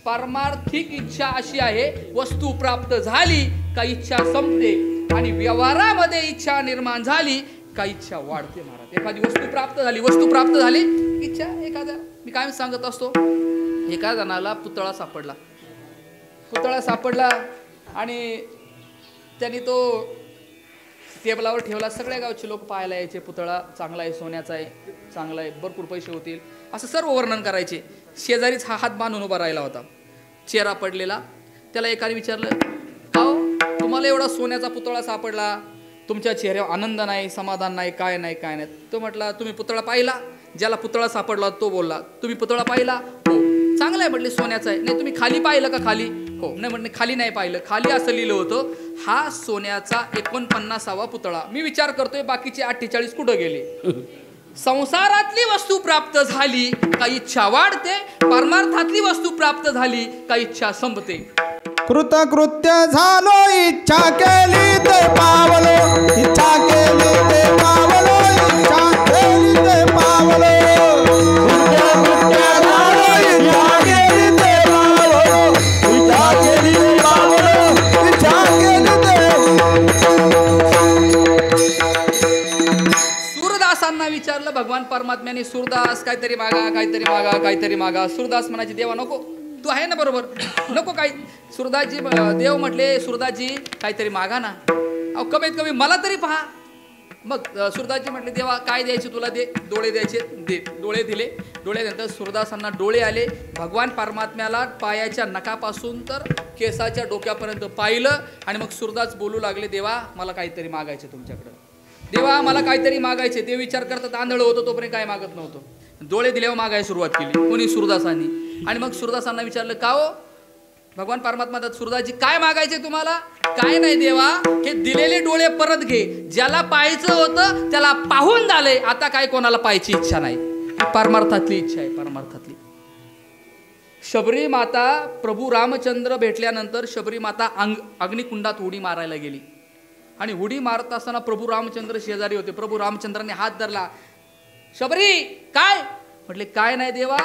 पारमार्थिक इच्छा अशी आहे, वस्तू प्राप्त झाली का इच्छा संपते, आणि व्यवहारामध्ये इच्छा निर्माण झाली का इच्छा वाढते महाराज. एखादी वस्तू प्राप्त झाली इच्छा. एखाद्या, मी काय सांगत असतो, एका जणाला पुतळा सापडला आणि त्यांनी तो टेबलावर ठेवला. सगळ्या गावचे लोक पाहायला यायचे, पुतळा चांगला आहे, सोन्याचा आहे, चांगला आहे, भरपूर पैसे होतील, असं सर्व वर्णन करायचे. शेजारीच हा हात बांधून उभा राहिला होता, चेहरा पडलेला. त्याला एकाने विचारलं, हो तुम्हाला एवढा सोन्याचा पुतळा सापडला, तुमच्या चेहऱ्यावर आनंद नाही, समाधान नाही, काय नाही. तो म्हटला, तुम्ही पुतळा पाहिला? ज्याला पुतळा सापडला तो बोलला, तुम्ही पुतळा पाहिला? हो. चांगला आहे म्हटले, सोन्याचा आहे. नाही तुम्ही खाली पाहिलं का? खाली. हो. नाही म्हटले, खाली नाही पाहिलं. खाली असं लिहिलं होतं, हा सोन्याचा 49वा पुतळा. मी विचार करतोय बाकीचे 48 कुठं गेले. संसारातली वस्तू प्राप्त झाली का इच्छा वाढते, परमार्थातली वस्तू प्राप्त झाली का इच्छा संपते. कृतकृत्य झालो, इच्छा केली ते पावलो, इच्छा केली ते पावलो, इच्छा केली ते पावलो. कृतकृत्य झालो, इच्छा केली ते पावलो, इच्छा केली ते पावलो, इच्छा केली ते. सूरदासांना विचारलं भगवान परमात्म्याने, सूरदास काहीतरी मागा. सूरदास म्हणायचे, देवा नको, तू आहे ना बरोबर, नको काही. सूरदासजी, देव म्हटले, सूरदासजी काहीतरी मागा ना, अहो कमीत कमी मला तरी पहा. मग सूरदासजी म्हटले, देवा काय द्यायचे तुला, दे. डोळे द्यायचे, दे. डोळे दिले. डोळ्यानंतर सूरदासांना डोळे आले. भगवान परमात्म्याला पायाच्या नखापासून तर केसाच्या डोक्यापर्यंत पाहिलं. आणि मग सूरदास बोलू लागले, देवा मला काहीतरी मागायचे तुमच्याकडं, देवा मला काहीतरी मागायचे. ते विचार करतात आंधळ होतो तोपर्यंत काय मागत नव्हतं. डोळे दिल्यावर मागायला सुरुवात केली कोणी, सूरदासांनी. आणि मग सूरदासांना विचारलं, का हो भगवान परमात्मा, सूरदासजी काय मागायचे तुम्हाला? काय नाही देवा, हे दिलेले डोळे परत घे. ज्याला पाहायचं होतं त्याला पाहून झालंय, आता काय कोणाला पाहायची इच्छा नाही. परमार्थातली इच्छा आहे, परमार्थातली. शबरी माता, प्रभू रामचंद्र भेटल्यानंतर शबरी माता अग्निकुंडात उडी मारायला गेली. आणि उडी मारत असताना प्रभू रामचंद्र शेजारी होते. प्रभू रामचंद्राने हात धरला. शबरी काय? म्हटले, काय नाही देवा,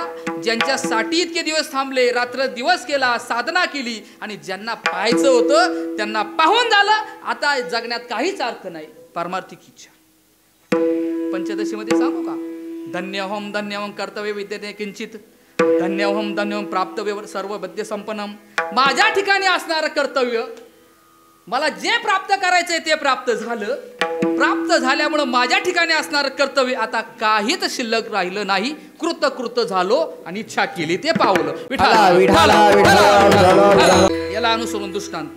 ज्यांच्यासाठी इतके दिवस थांबले, रात्र दिवस केला, साधना केली, आणि ज्यांना पाहायचं होतं त्यांना पाहून झालं, आता जगण्यात काहीच अर्थ नाही. पारमार्थिक इच्छा. पंचदशीमध्ये सांगू का, धन्यहम कर्तव्य विद्यते किंचित, धन्यहम प्राप्त सर्व बद्य संपन्नम. माझ्या ठिकाणी असणारं कर्तव्य, मला जे प्राप्त करायचंय ते प्राप्त झालं. प्राप्त झाल्यामुळं माझ्या ठिकाणी असणारं कर्तव्य आता काहीच शिल्लक राहिलं नाही. कृत झालो आणि इच्छा केली ते पावलं. याला अनुसरून दृष्टांत.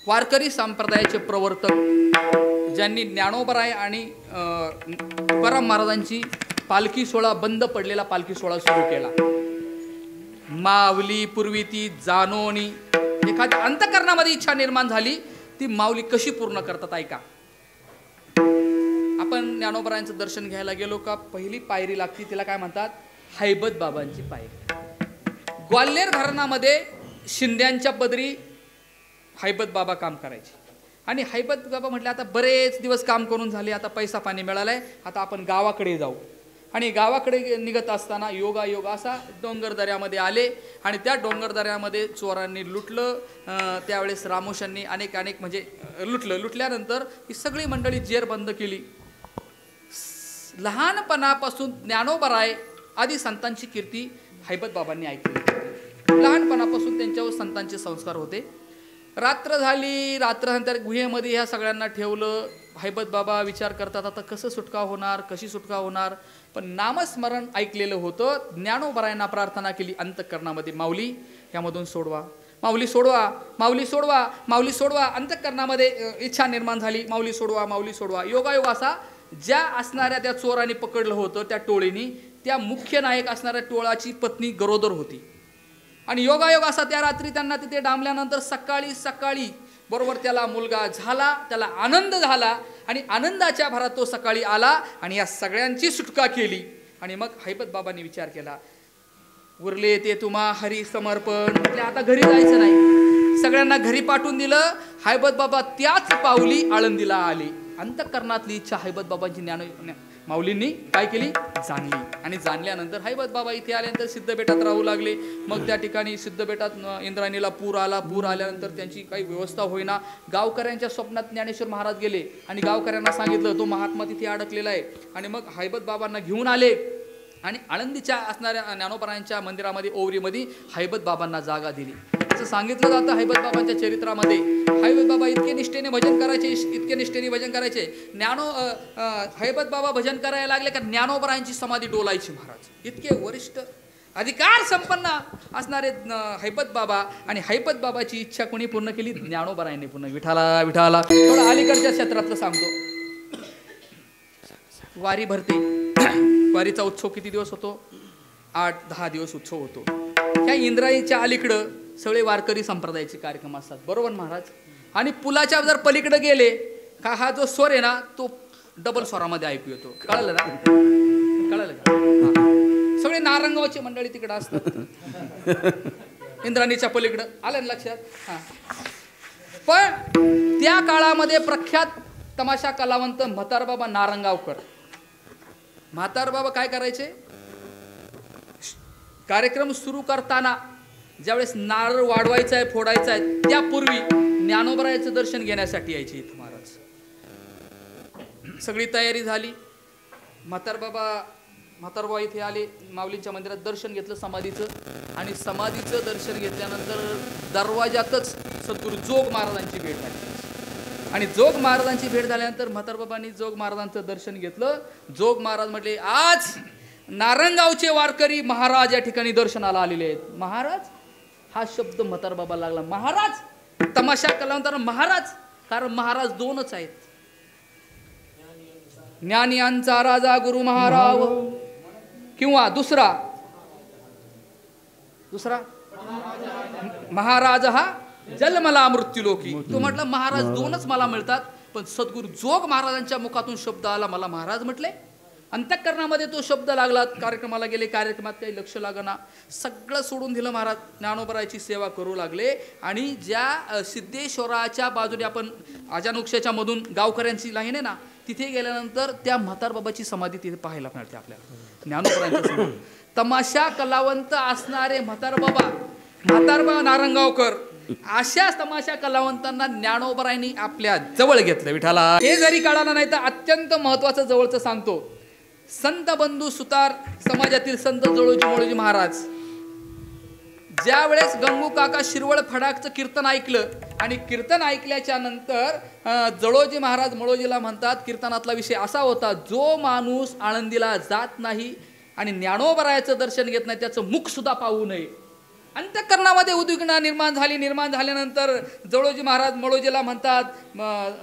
वारकरी संप्रदायाचे प्रवर्तक ज्यांनी ज्ञानोबराय आणि तुकाराम महाराजांची पालखी सोहळा, बंद पडलेला पालखी सोहळा सुरू केला. माऊली पूर्वी ती जाणोनी, एखाद्या अंतकरणामध्ये इच्छा निर्माण झाली, ती माऊली कशी पूर्ण करतात ऐका. आपण ज्ञानोबरायांचं दर्शन घ्यायला गेलो का पहिली पायरी लागती, तिला काय म्हणतात, हैबत बाबांची पायरी. ग्वाल्हेर घराण्यामध्ये शिंद्यांच्या पदरी हैबत बाबा काम करायचे. आणि हैबत बाबा म्हटले, आता बरेच दिवस काम करून झाले, आता पैसा पाणी मिळालाय, आता आपण गावाकडे जाऊ. आणि गावाकडे निघत असताना योगायोग असा डोंगरदऱ्यामध्ये आले आणि त्या डोंगरदऱ्यामध्ये चोरांनी लुटलं. त्यावेळेस रामोशांनी अनेक म्हणजे लुटल्यानंतर ही सगळी मंडळी जेर बंद केली. लहानपणापासून ज्ञानोबराय आदी संतांची कीर्ती हैबत बाबांनी ऐकली. लहानपणापासून त्यांच्यावर संतांचे संस्कार होते. रात्र झाली, रात्रनंतर गुहेमध्ये ह्या सगळ्यांना ठेवलं. हैबत बाबा विचार करतात आता कसं सुटका होणार, कशी सुटका होणार. पण नामस्मरण ऐकलेलं होतं. ज्ञानोबरायांना प्रार्थना केली अंतःकरणामध्ये, माऊली ह्यामधून सोडवा, माऊली सोडवा, माऊली सोडवा, माऊली सोडवा. अंतःकरणामध्ये इच्छा निर्माण झाली, माऊली सोडवा, माऊली सोडवा. योगायोग असा ज्या असणाऱ्या त्या चोरांनी पकडलं होतं त्या टोळीनी, त्या मुख्य नायक असणाऱ्या टोळाची पत्नी गरोदर होती. आणि योगायोग असा त्या रात्री त्यांना तिथे डांबल्यानंतर सकाळी बरोबर त्याला मुलगा झाला. त्याला आनंद झाला आणि आनंदाच्या भरात तो सकाळी आला आणि या सगळ्यांची सुटका केली. आणि मग हैबत बाबांनी विचार केला, उरले ते तुम्हा हरी समर्पण. म्हटले आता घरी जायचं नाही, सगळ्यांना घरी पाठवून दिलं. हैबत बाबा त्याच पावली आळंदीला आले. अंतःकरणातली इच्छा हैबत बाबांची माऊलींनी काय केली, जाणली. आणि जाणल्यानंतर हैबत बाबा इथे आल्यानंतर सिद्धबेटात राहू लागले. मग त्या ठिकाणी सिद्धबेटात इंद्रायणीला पूर आल्यानंतर त्यांची काही व्यवस्था होईना. गावकऱ्यांच्या स्वप्नात ज्ञानेश्वर महाराज गेले आणि गावकऱ्यांना सांगितलं तो महात्मा तिथे अडकलेला आहे. आणि मग हैबत बाबांना घेऊन आले आणि आळंदीच्या असणाऱ्या ज्ञानोबरायांच्या मंदिरामध्ये ओवरीमध्ये हैबत बाबांना जागा दिली. असं सांगितलं जातं हैबत बाबांच्या चरित्रामध्ये. हैबत बाबा इतके निष्ठेने भजन करायचे. हैबत बाबा भजन करायला लागले का ज्ञानोबरायांची समाधी डोलायची महाराज. इतके वरिष्ठ अधिकार संपन्न असणारे हैबत बाबा. आणि हैबत बाबाची इच्छा कोणी पूर्ण केली, ज्ञानोबरायांनी पूर्ण. विठाला थोडं अलीकडच्या क्षेत्रातलं सांगतो. वारी भरते. वारीचा उत्सव किती दिवस होतो, 8-10 दिवस उत्सव होतो. ह्या इंद्रायणीच्या अलीकडं सगळे वारकरी संप्रदायाचे कार्यक्रम असतात, बरोबर महाराज. आणि पुलाच्या जर पलीकडे गेले का हा जो स्वर आहे ना तो डबल स्वरामध्ये ऐकू येतो. कळलं का? सगळे नारंगावची मंडळी तिकडे असतात इंद्रायणीच्या पलीकडं. आलं ना लक्षात? हां. पण त्या काळामध्ये प्रख्यात तमाशा कलावंत म्हातारबाबा नारंगावकर. म्हातारबाबा काय करायचे, कार्यक्रम सुरू करताना ज्यावेळेस नारळ वाढवायचा आहे, फोडायचा आहे, त्यापूर्वी ज्ञानोबरायाचं दर्शन घेण्यासाठी यायचे इथं महाराज. सगळी तयारी झाली. म्हातारबाबा इथे आले, माऊलींच्या मंदिरात दर्शन घेतलं समाधीचं. आणि समाधीचं दर्शन घेतल्यानंतर दरवाजातच सद्गुरू जोग महाराजांची भेट झाली. आणि जोग महाराजांची भेट झाल्यानंतर म्हातारबाबांनी जोग महाराजांचं दर्शन घेतलं. जोग महाराज म्हटले, आज नारंगावचे वारकरी महाराज या ठिकाणी दर्शनाला आलेले आहेत. महाराज हा शब्द म्हातारबाबा लागला. महाराज तमाशा कलावंताना महाराज, कारण महाराज दोनच आहेत, ज्ञानियांचा राजा गुरु महाराव किंवा दुसरा महाराज हा जन्मला मृत्यूलोकी. तो म्हटलं महाराज दोनच मला मिळतात. पण सद्गुरू जोग महाराजांच्या मुखातून शब्द आला, मला महाराज म्हटले. अंतःकरणामध्ये तो शब्द लागला. कार्यक्रमाला गेले, कार्यक्रमात काही लक्ष लागना, सगळं सोडून दिलं महाराज. ज्ञानोबरायाची सेवा करू लागले. आणि ज्या सिद्धेश्वराच्या बाजूने आपण अजानुक्षाच्या मधून गावकऱ्यांची लाईन आहे ना, तिथे गेल्यानंतर त्या म्हातारबाबाची समाधी तिथे पाहायला मिळते आपल्याला. ज्ञानोबरायांची तमाशा कलावंत असणारे म्हातारबाबा नारंगावकर, अशा तमाशा कलावंतांना ज्ञानोबरायांनी आपल्या जवळ घेतलं. विठाला हे जरी कळालं नाही तर अत्यंत महत्वाचं जवळचं सांगतो. संत बंधू सुतार समाजातील संत जळोजी महाराज ज्या वेळेस गंगू काका शिरवळ फडाकचं कीर्तन ऐकलं आणि कीर्तन ऐकल्याच्या नंतर जळोजी महाराज मळोजीला म्हणतात, कीर्तनातला विषय असा होता, जो माणूस आळंदीला जात नाही आणि ज्ञानोबरायाचं दर्शन घेत नाही त्याचं मुख सुद्धा पाहू नये. अंतःकरणामध्ये उद्विग्न निर्माण झाल्यानंतर जळोजी महाराज मळोजीला म्हणतात,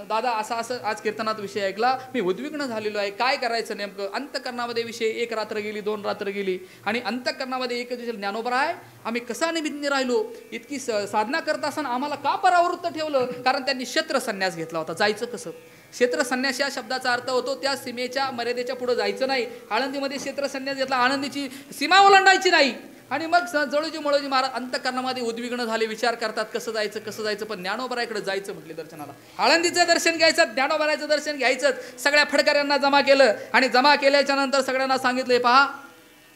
दादा असं आज कीर्तनात विषय ऐकला, मी उद्विग्न झालेलो आहे, काय करायचं नेमकं. अंतःकरणामध्ये विषय 1 रात्र गेली, 2 रात्र गेली आणि अंतःकरणामध्ये एक दिवशी ज्ञानोबराय आम्ही कसा निमित्त राहिलो, इतकी साधना करत असताना आम्हाला का परावृत्त ठेवलं. कारण त्यांनी क्षेत्र संन्यास घेतला होता. जायचं कसं. क्षेत्र संन्यास या शब्दाचा अर्थ होतो त्या सीमेच्या मर्यादेच्या पुढे जायचं नाही. आळंदीमध्ये क्षेत्र संन्यास घेतला, आळंदीची सीमा ओलांडायची नाही. आणि मग जळोजी मळोजी महाराज अंतःकरणामध्ये उद्विग्न झाले, विचार करतात कसं जायचं. पण ज्ञानोबराकडे जायचं म्हटले दर्शनाला. आळंदीचं दर्शन घ्यायचं, ज्ञानोबराचं दर्शन घ्यायचं. सगळ्या फडकऱ्यांना जमा केलं आणि जमा केल्याच्या नंतर सगळ्यांना सांगितले, पहा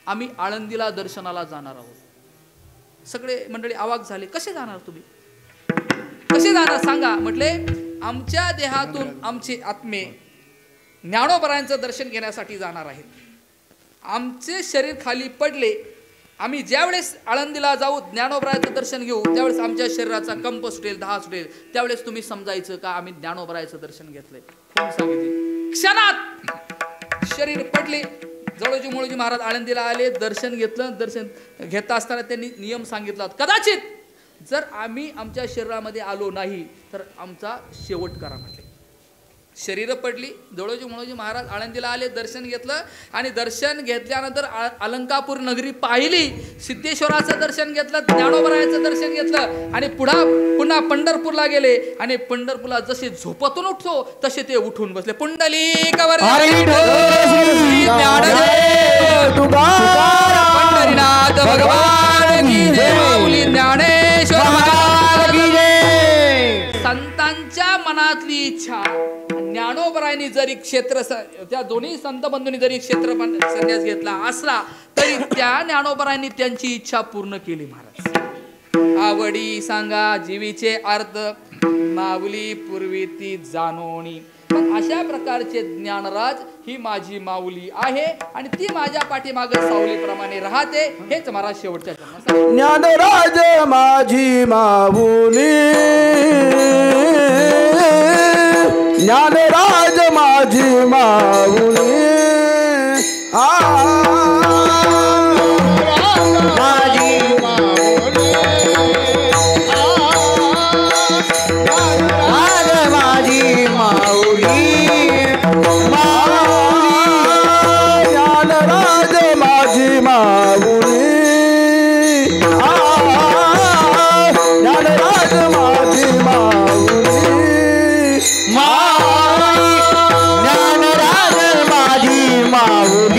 आम्ही आळंदीला दर्शनाला जाणार आहोत. सगळे मंडळी अवाक झाले, कसे जाणार तुम्ही, कसे जाणार सांगा. म्हटले आमच्या देहातून आमचे आत्मे ज्ञानोबरायांचं दर्शन घेण्यासाठी जाणार आहेत. आमचे शरीर खाली पडले, आम्ही ज्यावेळेस आळंदीला जाऊ ज्ञानोबरायाचं दर्शन घेऊ त्यावेळेस आमच्या शरीराचा कंप सुटेल, दहा सुटेल, त्यावेळेस तुम्ही समजायचं का आम्ही ज्ञानोबरायाचं दर्शन घेतलंय. कोण सांगितले. क्षणात शरीर पडले. जळोजी मळोजी महाराज आळंदीला आले, दर्शन घेतलं. दर्शन घेत असताना त्यांनी नियम सांगितला, कदाचित जर आम्ही आमच्या शरीरामध्ये आलो नाही तर आमचा शेवट करा म्हटले. शरीर पडली. जळोजी मळोजी महाराज आळंदीला आले, दर्शन घेतलं आणि दर्शन घेतल्यानंतर अलंकापूर नगरी पाहिली, सिद्धेश्वराचं दर्शन घेतलं, ज्ञानोबरायाचं दर्शन घेतलं आणि पुन्हा पंढरपूरला गेले आणि पंढरपूरला जसे झोपतून उठतो तसे ते उठून बसले. पुंडलिक पंढरीनाथ भगवान की जय, ज्ञानेश्वर महाराज की जय. संतांच्या मनातली इच्छा ज्ञानोबरायांनी जरी क्षेत्र त्या दोन्ही संत बंधूंनी जरी क्षेत्र संन्यास घेतला असला तरी त्या ज्ञानोबरायांनी त्यांची इच्छा पूर्ण केली. महाराज आवडी सांगा जीवीचे अर्थ, माऊली पूर्वी ती जाणोनी. पण अशा प्रकारचे ज्ञानराज ही माझी माऊली आहे आणि ती माझ्या पाठीमागे सावलीप्रमाणे राहते. हेच महाराज शेवटच्या जन्मात. ज्ञानराज माझी माऊली, ज्ञानराज माझी माऊली, माझी माऊली, माझी माऊली, ज्ञानराज माझी माऊली, ज्ञानराज माझी माऊली,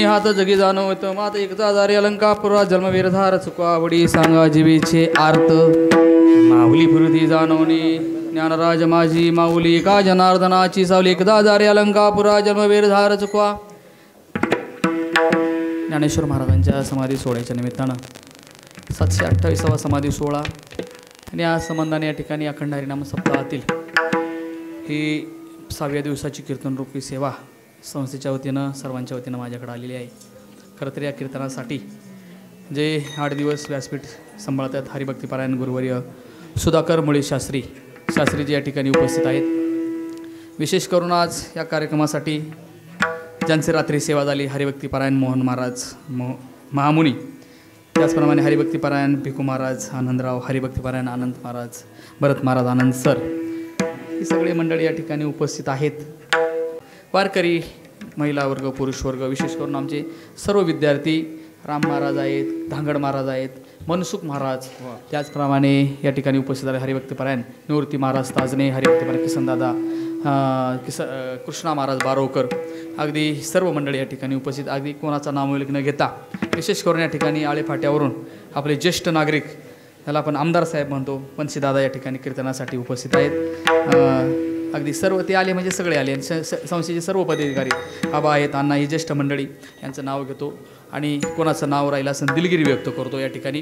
हात जगी जाणवत मात एकदा दारी अलंकापुरा जन्मवीरधार चुकावडी सांगा जीवीचे आर्त माऊली पुरती जाणवणी ज्ञानराज माझी माऊली का जनार्दनाची सावली एकदा दारी अलंकापुरा जन्मवीरधार चुकवा. ज्ञानेश्वर महाराजांच्या समाधी सोहळ्याच्या निमित्तानं 728वा समाधी सोहळा आणि या संबंधाने या ठिकाणी अखंड हरिनाम सप्ताहातील ही 6व्या दिवसाची कीर्तनरूपी सेवा संस्थेच्या वतीनं सर्वांच्या वतीनं माझ्याकडे आलेली आहे. खरं तर या कीर्तनासाठी जे 8 दिवस व्यासपीठ सांभाळतात हरिभक्तीपरायण गुरुवर्य सुधाकर मुळे शास्त्रीजी या ठिकाणी उपस्थित आहेत. विशेष करून आज या कार्यक्रमासाठी ज्यांची रात्री सेवा झाली हरिभक्तीपरायण मोहन महाराज महामुनी, त्याचप्रमाणे हरिभक्तीपरायण भिकू महाराज आनंदराव, हरिभक्तीपरायण आनंद महाराज, भरत महाराज आनंद सर, ही सगळी मंडळी या ठिकाणी उपस्थित आहेत. वारकरी महिला वर्ग पुरुष वर्ग विशेष करून आमचे सर्व विद्यार्थी राम महाराज आहेत, धांगड महाराज आहेत, मनसुख महाराज, त्याचप्रमाणे या ठिकाणी उपस्थित आहे हरिभक्तीपरायण निवृत्ती महाराज ताजने, हरिभक्तीपरायण किसनदादा कृष्णा महाराज बारोकर, अगदी सर्व मंडळी या ठिकाणी उपस्थित. अगदी कोणाचं नाव उल्लेख न घेता विशेष करून या ठिकाणी आळेफाट्यावरून आपले ज्येष्ठ नागरिक, त्याला आपण आमदार साहेब म्हणतो, पंशीदादा या ठिकाणी कीर्तनासाठी उपस्थित आहेत. अगदी सर्व ते आले म्हणजे सगळे आले. संस्थेचे सर्व पदाधिकारी आबा आहेत, अण्णा, ही ज्येष्ठ मंडळी यांचं नाव घेतो आणि कोणाचं नाव राहिलं असं दिलगिरी व्यक्त करतो या ठिकाणी.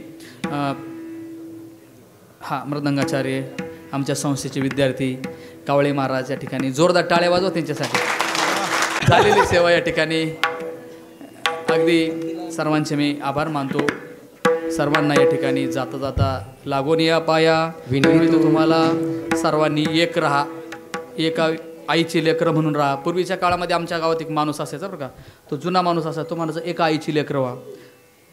मृदंगाचार्य आमच्या संस्थेचे विद्यार्थी कावळे महाराज या ठिकाणी जोरदार टाळ्या वाजवा त्यांच्यासाठी. झालेली सेवा या ठिकाणी अगदी सर्वांचे मी आभार मानतो. सर्वांना या ठिकाणी जाता जाता लागून या पाया विनंती तुम्हाला सर्वांनी एक राहा, एका आईची लेकरं म्हणून राहा. पूर्वीच्या काळामध्ये आमच्या गावात एक माणूस असायचा बरं का, तो जुना माणूस असायचा, तो म्हणायचा एका आईची लेकरं व्हा,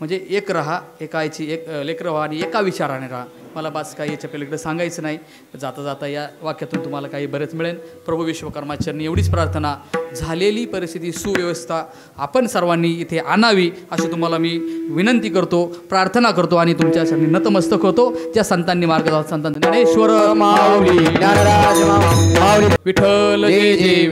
म्हणजे एक राहा, एका आईची एक लेकरं व्हा आणि एका विचाराने राहा. मला बास काही याच्या पलीकडे सांगायचं नाही. जाता जाता या वाक्यातून तुम्हाला काही बरेच मिळेल. प्रभू विश्वकर्माचरणी एवढीच प्रार्थना, झालेली परिस्थिती सुव्यवस्था आपण सर्वांनी इथे आणावी अशी तुम्हाला मी विनंती करतो, प्रार्थना करतो आणि तुमच्यासाठी नतमस्तक होतो. ज्या संतांनी मार्ग दाखवला, संतांनी ज्ञानेश्वर माऊली, ज्ञानराज माऊली, विठ्ठल जय जय